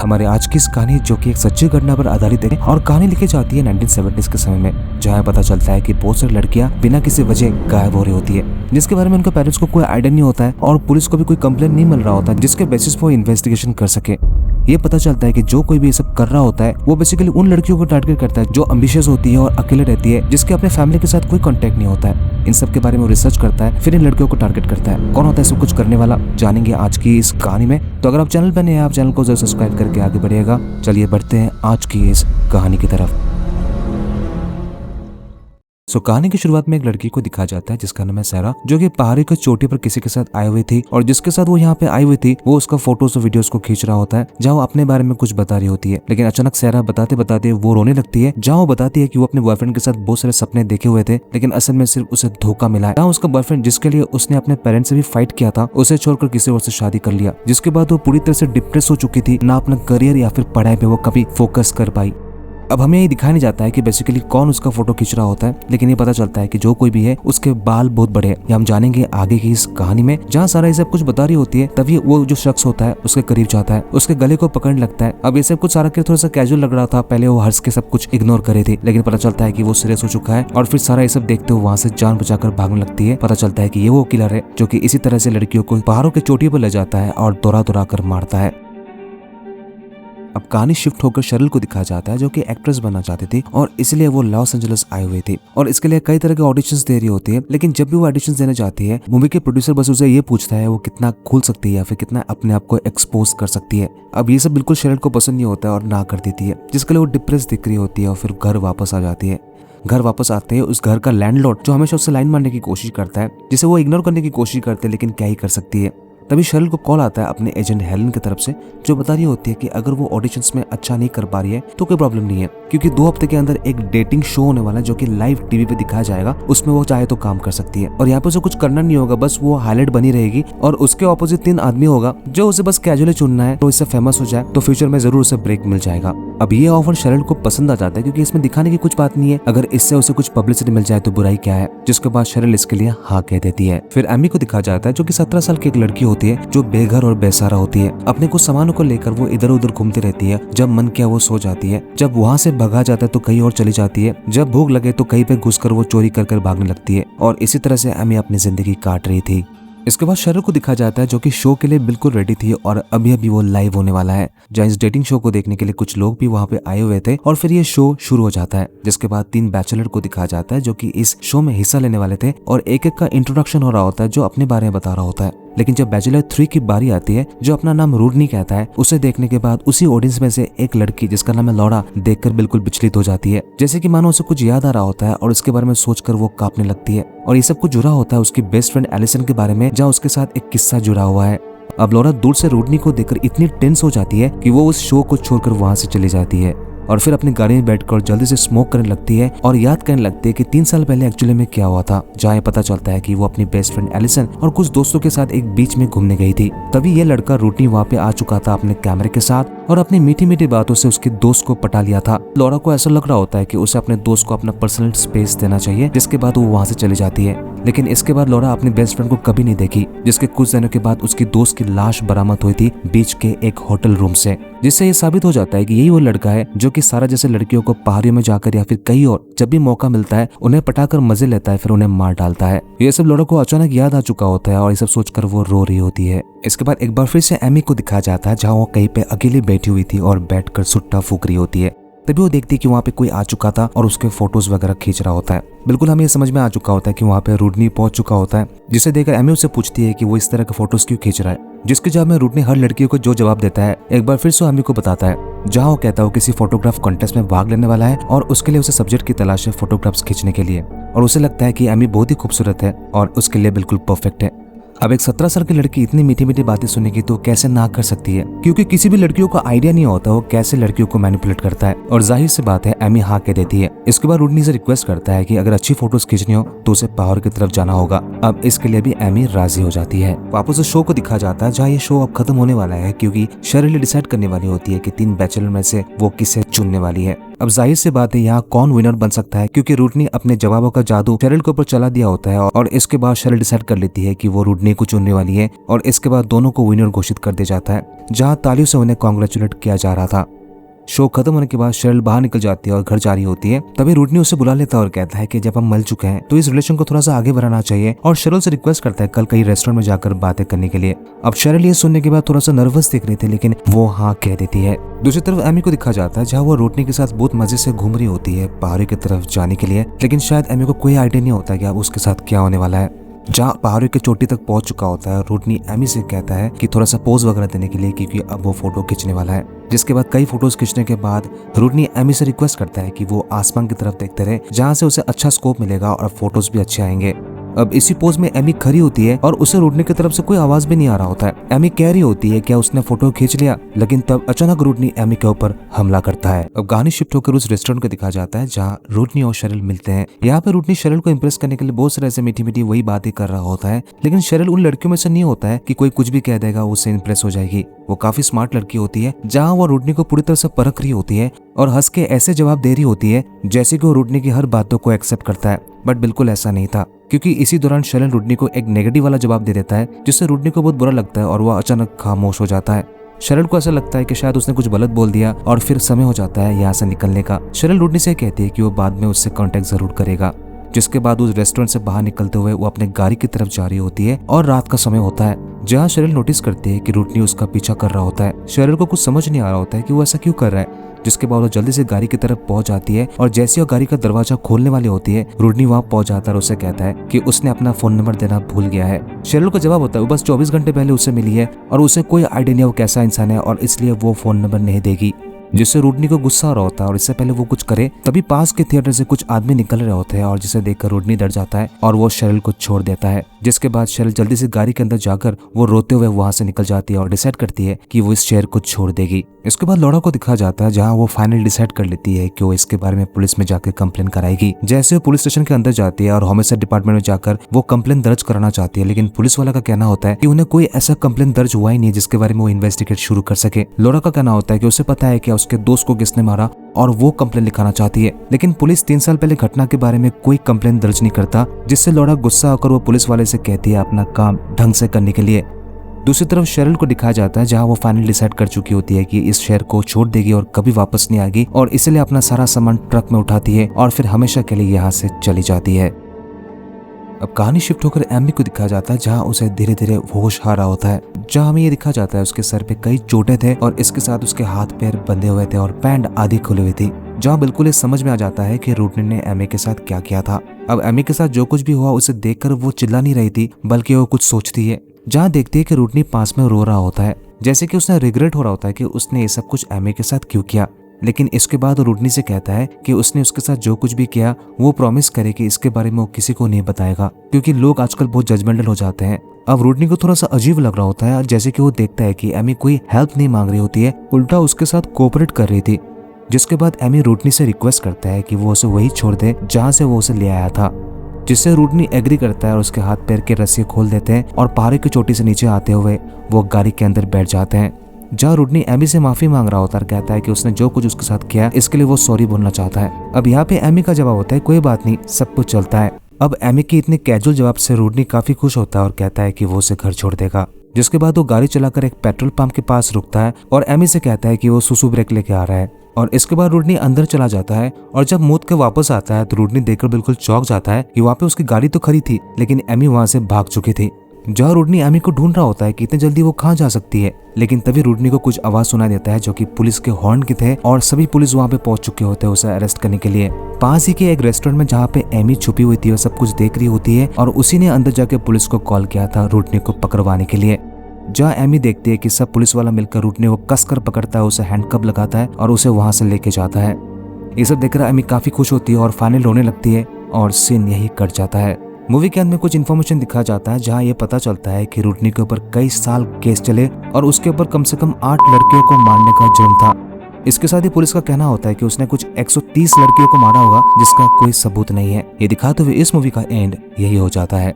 हमारे आज की इस कहानी जो कि एक सच्ची घटना पर आधारित है और कहानी लिखी जाती है 1970s के समय में, जहाँ पता चलता है कि बहुत सारी लड़कियां बिना किसी वजह गायब हो रही होती है, जिसके बारे में उनके पेरेंट्स को कोई आइडिया नहीं होता है और पुलिस को भी कोई कंप्लेंट नहीं मिल रहा होता जिसके बेसिस पर वो इन्वेस्टिगेशन कर सके। ये पता चलता है कि जो कोई भी ये सब कर रहा होता है वो बेसिकली उन लड़कियों को टारगेट करता है जो एम्बिशियस होती है और अकेले रहती है, जिसके अपने फैमिली के साथ कोई कांटेक्ट नहीं होता है। इन सब के बारे में वो रिसर्च करता है, फिर इन लड़कियों को टारगेट करता है। कौन होता है सब कुछ करने वाला, जानेंगे आज की इस कहानी में। तो अगर आप चैनल पर नए हैं, आप चैनल को जरूर सब्सक्राइब करके आगे बढ़िएगा। चलिए बढ़ते हैं आज की इस कहानी की तरफ। कहानी की शुरुआत में एक लड़की को दिखाया जाता है जिसका नाम है सारा, जो कि पहाड़ी की चोटी पर किसी के साथ आई हुई थी और जिसके साथ वो यहाँ पे आई हुई थी वो उसका फोटोज और वीडियोस को खींच रहा होता है, जहाँ वो अपने बारे में कुछ बता रही होती है। लेकिन अचानक सारा बताते बताते वो रोने लगती है, जहाँ वो बताती है कि वो अपने बॉयफ्रेंड के साथ बहुत सारे सपने देखे हुए थे लेकिन असल में सिर्फ उसे धोखा मिला है। उसका बॉयफ्रेंड, जिसके लिए उसने अपने पेरेंट्स से भी फाइट किया था, उसे छोड़कर किसी और से शादी कर लिया, जिसके बाद वो पूरी तरह से डिप्रेस हो चुकी थी, ना अपना करियर या फिर पढ़ाई पे वो कभी फोकस कर पाई। अब हमें ये दिखाया नहीं जाता है कि बेसिकली कौन उसका फोटो खींच रहा होता है, लेकिन ये पता चलता है कि जो कोई भी है उसके बाल बहुत बड़े हैं। ये हम जानेंगे आगे की इस कहानी में, जहाँ सारा ये सब कुछ बता रही होती है। तभी वो जो शख्स होता है उसके करीब जाता है, उसके गले को पकड़ने लगता है। अब ये सब कुछ सारा के थोड़ा सा कैजुअल लग रहा था, पहले वो हंस के सब कुछ इग्नोर करे थी, लेकिन पता चलता है कि वो सीरियस हो चुका है और फिर सारा ये सब देखते हुए वहाँ से जान बचाकर भागने लगती है। पता चलता है कि ये वो किलर है जो कि इसी तरह से लड़कियों को पहाड़ों की चोटी पर ले जाता है और दौड़ा दौड़ा कर मारता है। अब कहानी शिफ्ट होकर शर्ल को दिखाया जाता है, जो कि एक्ट्रेस बनना चाहती थी और इसलिए वो लॉस एंजलिस आई हुई थी और इसके लिए कई तरह के ऑडिशंस दे रही होती है। लेकिन जब भी वो ऑडिशंस देने जाती है, मूवी के प्रोड्यूसर बस उसे ये पूछता है वो कितना खुल सकती है या फिर कितना अपने आप को एक्सपोज कर सकती है। अब ये सब बिल्कुल शर्ल को पसंद नहीं होता है और ना कर देती है, जिसके लिए वो डिप्रेस दिख रही होती है और फिर घर वापस आ जाती है। घर वापस आते हैं, उस घर का लैंडलॉर्ड जो हमेशा उससे लाइन मारने की कोशिश करता है, जिसे वो इग्नोर करने की कोशिश करते हैं, लेकिन क्या ही कर सकती है। तभी शर्ल को कॉल आता है अपने एजेंट हेलन की तरफ से, जो बता रही होती है कि अगर वो ऑडिशंस में अच्छा नहीं कर पा रही है तो कोई प्रॉब्लम नहीं है, क्योंकि 2 हफ्ते के अंदर एक डेटिंग शो होने वाला है जो कि लाइव टीवी पे दिखाया जाएगा, उसमें वो चाहे तो काम कर सकती है और यहाँ पे उसे कुछ करना नहीं होगा, बस वो हाईलाइट बनी रहेगी और उसके ऑपोजिट 3 आदमी होगा जो उसे बस कैजुअली चुनना है। तो इससे फेमस हो जाए तो फ्यूचर में जरूर उसे ब्रेक मिल जाएगा। अब ये ऑफर शर्ल को पसंद आ जाता है, क्योंकि इसमें दिखाने की कुछ बात नहीं है, अगर इससे उसे कुछ पब्लिसिटी मिल जाए तो बुराई क्या है। जिसके बाद शर्ल इसके लिए हाँ कह देती है। फिर एमी को दिखाया जाता है, जो कि 17 साल की एक लड़की होती है जो बेघर और बेसहारा होती है। अपने कुछ सामानों को लेकर वो इधर उधर घूमती रहती है, जब मन किया वो सो जाती है, जब वहाँ से भगा जाता है तो कहीं और चली जाती है, जब भूख लगे तो कहीं पे घुसकर वो चोरी कर भागने लगती है और इसी तरह से एमी अपनी जिंदगी काट रही थी। इसके बाद शर्ल को दिखाया जाता है, जो कि शो के लिए बिल्कुल रेडी थी और अभी अभी वो लाइव होने वाला है, जहाँ इस डेटिंग शो को देखने के लिए कुछ लोग भी वहाँ पे आए हुए थे और फिर ये शो शुरू हो जाता है। जिसके बाद 3 बैचलर को दिखाया जाता है जो कि इस शो में हिस्सा लेने वाले थे और एक एक का इंट्रोडक्शन हो रहा होता है जो अपने बारे में बता रहा होता है। लेकिन जब बैचलर 3 की बारी आती है, जो अपना नाम रूडनी कहता है, उसे देखने के बाद उसी ऑडियंस में से एक लड़की जिसका नाम है लौरा देखकर बिल्कुल विचलित हो जाती है, जैसे कि मानो उसे कुछ याद आ रहा होता है और इसके बारे में सोचकर वो कांपने लगती है। और ये सब कुछ जुड़ा होता है उसकी बेस्ट फ्रेंड एलिसन के बारे में, जहाँ उसके साथ एक किस्सा जुड़ा हुआ है। अब लौरा दूर से रूडनी को देखकर इतनी टेंस हो जाती है कि वो उस शो को छोड़कर वहां से चली जाती है और फिर अपनी गाड़ी में बैठकर जल्दी से स्मोक करने लगती है और याद करने लगती है कि 3 साल पहले एक्चुअली में क्या हुआ था, जहाँ पता चलता है कि वो अपनी बेस्ट फ्रेंड एलिसन और कुछ दोस्तों के साथ एक बीच में घूमने गई थी। तभी ये लड़का रूटनी वहाँ पे आ चुका था अपने कैमरे के साथ और अपनी मीठी मीठी बातों से उसके दोस्त को पटा लिया था। लौरा को ऐसा लग रहा होता है कि उसे अपने दोस्त को अपना पर्सनल स्पेस देना चाहिए, जिसके बाद वो वहाँ से चली जाती है। लेकिन इसके बाद लौरा अपनी बेस्ट फ्रेंड को कभी नहीं देखी, जिसके कुछ दिनों के बाद उसकी दोस्त की लाश बरामद हुई थी बीच के एक होटल रूम से, जिससे ये साबित हो जाता है कि यही वो लड़का है जो कि सारा जैसे लड़कियों को पहाड़ियों में जाकर या फिर कहीं और जब भी मौका मिलता है उन्हें पटाकर मजे लेता है, फिर उन्हें मार डालता है। ये सब लौरा को अचानक याद आ चुका होता है और ये सब सोचकर वो रो रही होती है। इसके बाद एक बार फिर से एमी को दिखाया जाता है, जहाँ वो कहीं पे अकेली बैठी हुई थी और बैठकर सुट्टा फूक रही होती है। तभी वो देखती है कि वहाँ पे कोई आ चुका था और उसके फोटोज वगैरह खींच रहा होता है। बिल्कुल हमें ये समझ में आ चुका होता है कि वहाँ पे रूडनी पहुंच चुका होता है, जिसे देखकर एमी उससे पूछती है कि वो इस तरह के फोटोज क्यों खींच रहा है, जिसके जवाब में रूडनी हर लड़की को जो जवाब देता है एक बार फिर से एमी को बताता है, जहाँ वो कहता है वो किसी फोटोग्राफ कॉन्टेस्ट में भाग लेने वाला है और उसके लिए उसे सब्जेक्ट की तलाश है फोटोग्राफ्स खींचने के लिए और उसे लगता है कि एमी बहुत ही खूबसूरत है और उसके लिए बिल्कुल परफेक्ट है। अब एक 17 साल की लड़की इतनी मीठी मीठी बातें सुनेगी तो कैसे ना कर सकती है, क्योंकि किसी भी लड़कियों को आइडिया नहीं होता वो कैसे लड़कियों को मैनिपुलेट करता है और जाहिर सी बात है एमी हाँ कह देती है। इसके बाद रूडनी से रिक्वेस्ट करता है कि अगर अच्छी फोटोज खींचनी हो तो उसे पहाड़ की तरफ जाना होगा। अब इसके लिए भी एमी राजी हो जाती है। वापस उस शो को दिखाया जाता है, जहाँ ये शो अब खत्म होने वाला है, क्योंकि शर्ली डिसाइड करने वाली होती है कि 3 बैचलर में से वो किसे चुनने वाली है। अब जाहिर सी बात है यहाँ कौन विनर बन सकता है, क्योंकि रूटनी अपने जवाबों का जादू शेरिल के ऊपर चला दिया होता है और इसके बाद शेरिल डिसाइड कर लेती है कि वो रूटनी को चुनने वाली है और इसके बाद दोनों को विनर घोषित कर दिया जाता है, जहाँ तालियों से उन्हें कॉन्ग्रेचुलेट किया जा रहा था। शो खत्म होने के बाद शेरिल बाहर निकल जाती है और घर जा रही होती है। तभी रूटनी उसे बुला लेता है और कहता है कि जब हम मिल चुके हैं तो इस रिलेशन को थोड़ा सा आगे बढ़ाना चाहिए और शेरिल से रिक्वेस्ट करता है कल कहीं रेस्टोरेंट में जाकर बातें करने के लिए। अब शेरिल ये सुनने के बाद थोड़ा सा नर्वस दिख रही थी, लेकिन वो हाँ कह देती है। दूसरी तरफ एमी को दिखा जाता है जहाँ वो रूटनी के साथ बहुत मजे से घूम रही होती है पहाड़ी की तरफ जाने के लिए, लेकिन शायद एमी को कोई आइडिया नहीं होता कि अब उसके साथ क्या होने वाला है। जहाँ पहाड़ी की चोटी तक पहुंच चुका होता है, रूटनी एमी से कहता है कि थोड़ा सा पोज वगैरह देने के लिए, क्योंकि अब वो फोटो खींचने वाला है। जिसके बाद कई फोटोज खींचने के बाद रूटनी एमी से रिक्वेस्ट करता है कि वो आसमान की तरफ देखते रहे, जहाँ से उसे अच्छा स्कोप मिलेगा और फोटोज भी अच्छे आएंगे। अब इसी पोज में एमी खड़ी होती है और उसे रूटनी की तरफ से कोई आवाज भी नहीं आ रहा होता है। एमी कह रही होती है क्या उसने फोटो खींच लिया, लेकिन तब अचानक रूटनी एमी के ऊपर हमला करता है। अब गानी शिफ्ट होकर उस रेस्टोरेंट को दिखा जाता है जहाँ रूटनी और शेरिल मिलते हैं। यहाँ पे रूटनी शेरिल को इम्प्रेस करने के लिए बहुत सारे ऐसे मीठी मीठी वही बातें कर रहा होता है, लेकिन शेरिल उन लड़कियों में से नहीं होता है कि कोई कुछ भी कह देगा उससे इम्प्रेस हो जाएगी। वो काफी स्मार्ट लड़की होती है, जहाँ वो रूटनी को पूरी तरह से परख रही होती है और हंस के ऐसे जवाब दे रही होती है जैसे कि वो रूटनी की हर बातों को एक्सेप्ट करता है। बट बिल्कुल ऐसा नहीं था, क्योंकि इसी दौरान शेरिल रूटनी को एक नेगेटिव वाला जवाब दे देता है, जिससे रूटनी को बहुत बुरा लगता है और वह अचानक खामोश हो जाता है। शेरिल को ऐसा लगता है कि शायद उसने कुछ गलत बोल दिया और फिर समय हो जाता है यहाँ से निकलने का। शेरिल रूटनी से कहती है कि वो बाद में उससे कांटेक्ट जरूर करेगा। जिसके बाद उस रेस्टोरेंट से बाहर निकलते हुए वो अपने गाड़ी की तरफ जा रही होती है और रात का समय होता है, जहाँ शेरिल नोटिस करती है कि रूटनी उसका पीछा कर रहा होता है। शेरिल को कुछ समझ नहीं आ रहा होता है कि वो ऐसा क्यों कर रहा है। जिसके बाद वो जल्दी से गाड़ी की तरफ पहुंच जाती है और जैसे वो गाड़ी का दरवाजा खोलने वाली होती है, रूटनी वहां पहुंच जाता है और उसे कहता है कि उसने अपना फोन नंबर देना भूल गया है। शेरिल को जवाब होता है वो बस 24 घंटे पहले उससे मिली है और उसे कोई आइडिया नहीं वो कैसा इंसान है और इसलिए वो फोन नंबर नहीं देगी। जिससे रूटनी को गुस्सा आ रहा होता है और इससे पहले वो कुछ करे तभी पास के थिएटर से कुछ आदमी निकल रहे होते हैं और जिसे देखकर रूटनी डर जाता है और वो शेरिल को छोड़ देता है। जिसके बाद शेरिल जल्दी से गाड़ी के अंदर जाकर वो रोते हुए वहां से निकल जाती है और डिसाइड करती है कि वो इस शहर को छोड़ देगी। इसके बाद लौड़ा को दिखा जाता है जहाँ वो फाइनल डिसाइड कर लेती है कि वो इसके बारे में पुलिस में जाकर कंप्लेन कराएगी। जैसे वो पुलिस स्टेशन के अंदर जाती है और होमिसाइड डिपार्टमेंट में जाकर वो कंप्लेन दर्ज कराना चाहती है, लेकिन पुलिस वाला का कहना होता है कि उन्हें कोई ऐसा कंप्लेन दर्ज हुआ ही नहीं जिसके बारे में वो इन्वेस्टिगेट शुरू कर सके। लौड़ा का कहना होता है कि उसे पता है कि उसके दोस्त को किसने मारा और वो कंप्लेन लिखाना चाहती है, लेकिन पुलिस 3 साल पहले घटना के बारे में कोई कंप्लेन दर्ज नहीं करता, जिससे लौड़ा गुस्सा होकर वो पुलिस वाले से कहती है अपना काम ढंग से करने के लिए। दूसरी तरफ शेरिल को दिखाया जाता है जहां वो फाइनल डिसाइड कर चुकी होती है कि इस शहर को छोड़ देगी और कभी वापस नहीं आएगी और इसलिए अपना सारा सामान ट्रक में उठाती है और फिर हमेशा के लिए यहाँ से चली जाती है। अब कहानी शिफ्ट होकर एमी को दिखाया जाता है जहाँ उसे धीरे धीरे होश आ रहा होता है, जहाँ हमें ये दिखा जाता है उसके सर पे कई चोटें थे और इसके साथ उसके हाथ पैर बंधे हुए थे और पैंट आधी खुली हुई थी, जहाँ बिल्कुल ये समझ में आ जाता है कि रूटनी ने एमी के साथ क्या किया था। अब एमी के साथ जो कुछ भी हुआ उसे देखकर वो चिल्ला नहीं रही थी, बल्कि वो कुछ सोचती है। जहाँ देखती है कि रूटनी पास में रो रहा होता है, जैसे कि उसे रिग्रेट हो रहा होता है कि उसने ये सब कुछ एमी के साथ क्यों किया। लेकिन इसके बाद रूटनी से कहता है कि उसने उसके साथ जो कुछ भी किया वो प्रॉमिस करे कि इसके बारे में वो किसी को नहीं बताएगा, क्योंकि लोग आजकल बहुत जजमेंटल हो जाते हैं। अब रूटनी को थोड़ा सा अजीब लग रहा होता है, जैसे कि वो देखता है कि एमी कोई हेल्प नहीं मांग रही होती है, उल्टा उसके साथ कोऑपरेट कर रही थी। जिसके बाद एमी रूटनी से रिक्वेस्ट करता है कि वो उसे वही छोड़ दे जहाँ से वो उसे ले आया था, जिससे रूटनी एग्री करता है और उसके हाथ पैर के रस्सी खोल देते हैं और पहाड़ी की चोटी से नीचे आते हुए वो गाड़ी के अंदर बैठ जाते हैं। जहाँ रूटनी एमी से माफी मांग रहा होता है, कहता है कि उसने जो कुछ उसके साथ किया इसके लिए वो सॉरी बोलना चाहता है। अब यहाँ पे एमी का जवाब होता है कोई बात नहीं, सब कुछ चलता है। अब एमी के इतने कैजुअल जवाब से रूटनी काफी खुश होता है और कहता है कि वो उसे घर छोड़ देगा। जिसके बाद वो गाड़ी चलाकर एक पेट्रोल पंप के पास रुकता है और एमी से कहता है कि वो सुसु ब्रेक लेके आ रहा है। और इसके बाद रूटनी अंदर चला जाता है और जब मूत के वापस आता है तो रूटनी देखकर बिल्कुल चौंक जाता है कि वहाँ पे उसकी गाड़ी तो खड़ी थी, लेकिन एमी वहाँ से भाग चुकी थी। जहाँ रूटनी एमी को ढूंढ रहा होता है कि इतनी जल्दी वो कहाँ जा सकती है, लेकिन तभी रूटनी को कुछ आवाज सुनाई देता है जो कि पुलिस के हॉर्न के थे और सभी पुलिस वहाँ पे पहुंच चुके होते हैं उसे अरेस्ट करने के लिए। पास ही के एक रेस्टोरेंट में जहाँ पे एमी छुपी हुई थी और सब कुछ देख रही होती है और उसी ने अंदर जाके पुलिस को कॉल किया था रूटनी को पकड़वाने के लिए। जहाँ एमी देखती है कि सब पुलिस वाला मिलकर रूटनी को कसकर पकड़ता है, उसे हैंडकफ लगाता है और उसे वहां से लेके जाता है। ये सब देखकर एमी काफी खुश होती है और फाइनल रोने लगती है और सीन यही कट जाता है। मूवी के अंत में कुछ इन्फॉर्मेशन दिखाया जाता है जहाँ ये पता चलता है कि रूटनी के ऊपर कई साल केस चले और उसके ऊपर कम से कम 8 लड़कियों को मारने का जुर्म था। इसके साथ ही पुलिस का कहना होता है कि उसने कुछ 130 लड़कियों को मारा होगा जिसका कोई सबूत नहीं है। ये दिखाते हुए इस मूवी का एंड यही हो जाता है।